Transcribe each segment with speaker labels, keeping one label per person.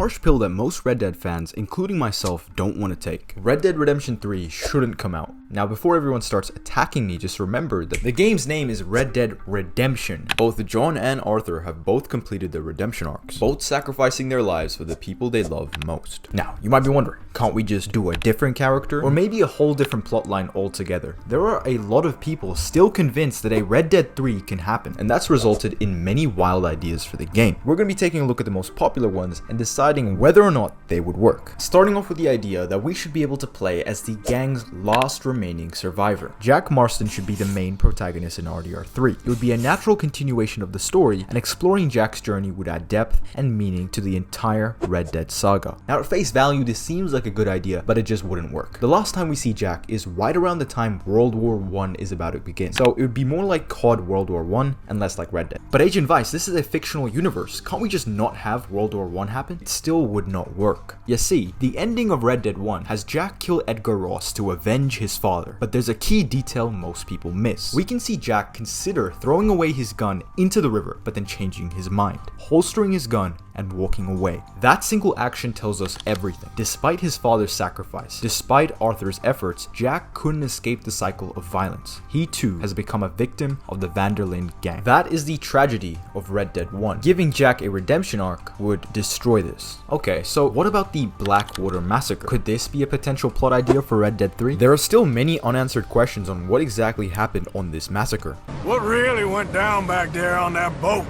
Speaker 1: harsh pill that most Red Dead fans, including myself, don't want to take. Red Dead Redemption 3 shouldn't come out. Now, before everyone starts attacking me, just remember that the game's name is Red Dead Redemption. Both John and Arthur have both completed their redemption arcs, both sacrificing their lives for the people they love most. Now, you might be wondering, can't we just do a different character? Or maybe a whole different plotline altogether? There are a lot of people still convinced that a Red Dead 3 can happen, and that's resulted in many wild ideas for the game. We're going to be taking a look at the most popular ones and deciding whether or not they would work. Starting off with the idea that we should be able to play as the gang's last remaining survivor. Jack Marston should be the main protagonist in RDR 3. It would be a natural continuation of the story, and exploring Jack's journey would add depth and meaning to the entire Red Dead saga. Now, at face value, this seems like a good idea, but it just wouldn't work. The last time we see Jack is right around the time World War I is about to begin, so it would be more like COD World War I and less like Red Dead. But Agent Vice, this is a fictional universe. Can't we just not have World War I happen? It still would not work. You see, the ending of Red Dead 1 has Jack kill Edgar Ross to avenge his father, but there's a key detail most people miss. We can see Jack consider throwing away his gun into the river, but then changing his mind, holstering his gun and walking away. That single action tells us everything. Despite his father's sacrifice, despite Arthur's efforts, Jack couldn't escape the cycle of violence. He too has become a victim of the Van der Linde gang. That is the tragedy of Red Dead 1. Giving Jack a redemption arc would destroy this. Okay, so what about the Blackwater Massacre? Could this be a potential plot idea for Red Dead 3? There are still many unanswered questions on what exactly happened on this massacre.
Speaker 2: What really went down back there on that boat?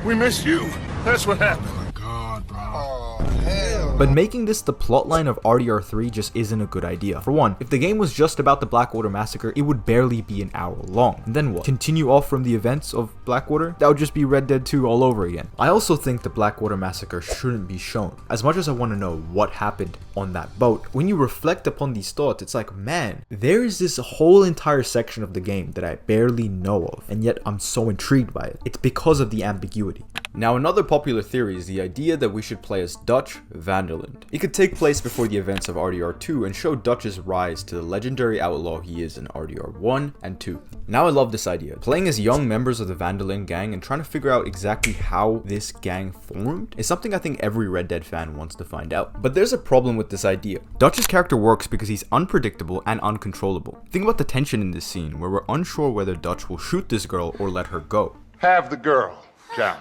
Speaker 2: We missed you. That's what happened. Oh my God, bro. Oh, hell.
Speaker 1: But making this the plotline of RDR 3 just isn't a good idea. For one, if the game was just about the Blackwater Massacre, it would barely be an hour long. And then what? Continue off from the events of Blackwater? That would just be Red Dead 2 all over again. I also think the Blackwater Massacre shouldn't be shown. As much as I want to know what happened on that boat, when you reflect upon these thoughts, it's like, man, there is this whole entire section of the game that I barely know of, and yet I'm so intrigued by it. It's because of the ambiguity. Now, another popular theory is the idea that we should play as Dutch Van der Linde. It could take place before the events of RDR 2 and show Dutch's rise to the legendary outlaw he is in RDR 1 and 2. Now, I love this idea. Playing as young members of the Van der Linde gang and trying to figure out exactly how this gang formed is something I think every Red Dead fan wants to find out. But there's a problem with this idea. Dutch's character works because he's unpredictable and uncontrollable. Think about the tension in this scene where we're unsure whether Dutch will shoot this girl or let her go.
Speaker 2: Have the girl, John.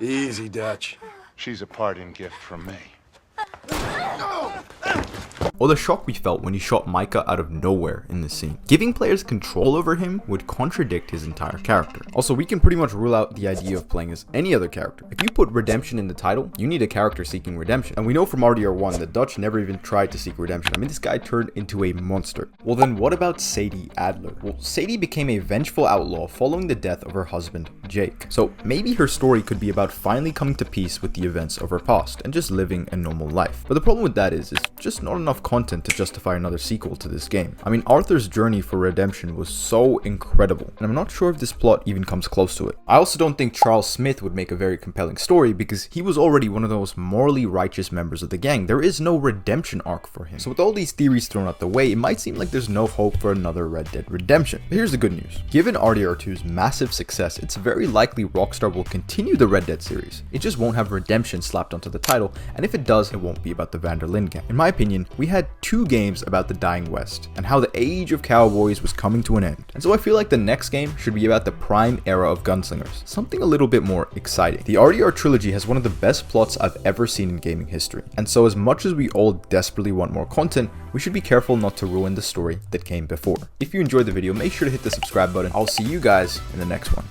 Speaker 3: Easy, Dutch.
Speaker 2: She's a parting gift from me.
Speaker 1: Or the shock we felt when he shot Micah out of nowhere in this scene. Giving players control over him would contradict his entire character. Also, we can pretty much rule out the idea of playing as any other character. If you put redemption in the title, you need a character seeking redemption. And we know from RDR 1 that Dutch never even tried to seek redemption. I mean, this guy turned into a monster. Well then, what about Sadie Adler? Well, Sadie became a vengeful outlaw following the death of her husband, Jake. So maybe her story could be about finally coming to peace with the events of her past and just living a normal life. But the problem with that is just not enough content to justify another sequel to this game. I mean, Arthur's journey for redemption was so incredible, and I'm not sure if this plot even comes close to it. I also don't think Charles Smith would make a very compelling story because he was already one of those morally righteous members of the gang. There is no redemption arc for him. So with all these theories thrown out the way, it might seem like there's no hope for another Red Dead Redemption. But here's the good news. Given RDR 2's massive success, it's very likely Rockstar will continue the Red Dead series. It just won't have redemption slapped onto the title, and if it does, it won't be about the Van der Linde gang. In my opinion, we had two games about the dying West and how the age of cowboys was coming to an end. And so I feel like the next game should be about the prime era of gunslingers, something a little bit more exciting. The RDR trilogy has one of the best plots I've ever seen in gaming history. And so as much as we all desperately want more content, we should be careful not to ruin the story that came before. If you enjoyed the video, make sure to hit the subscribe button. I'll see you guys in the next one.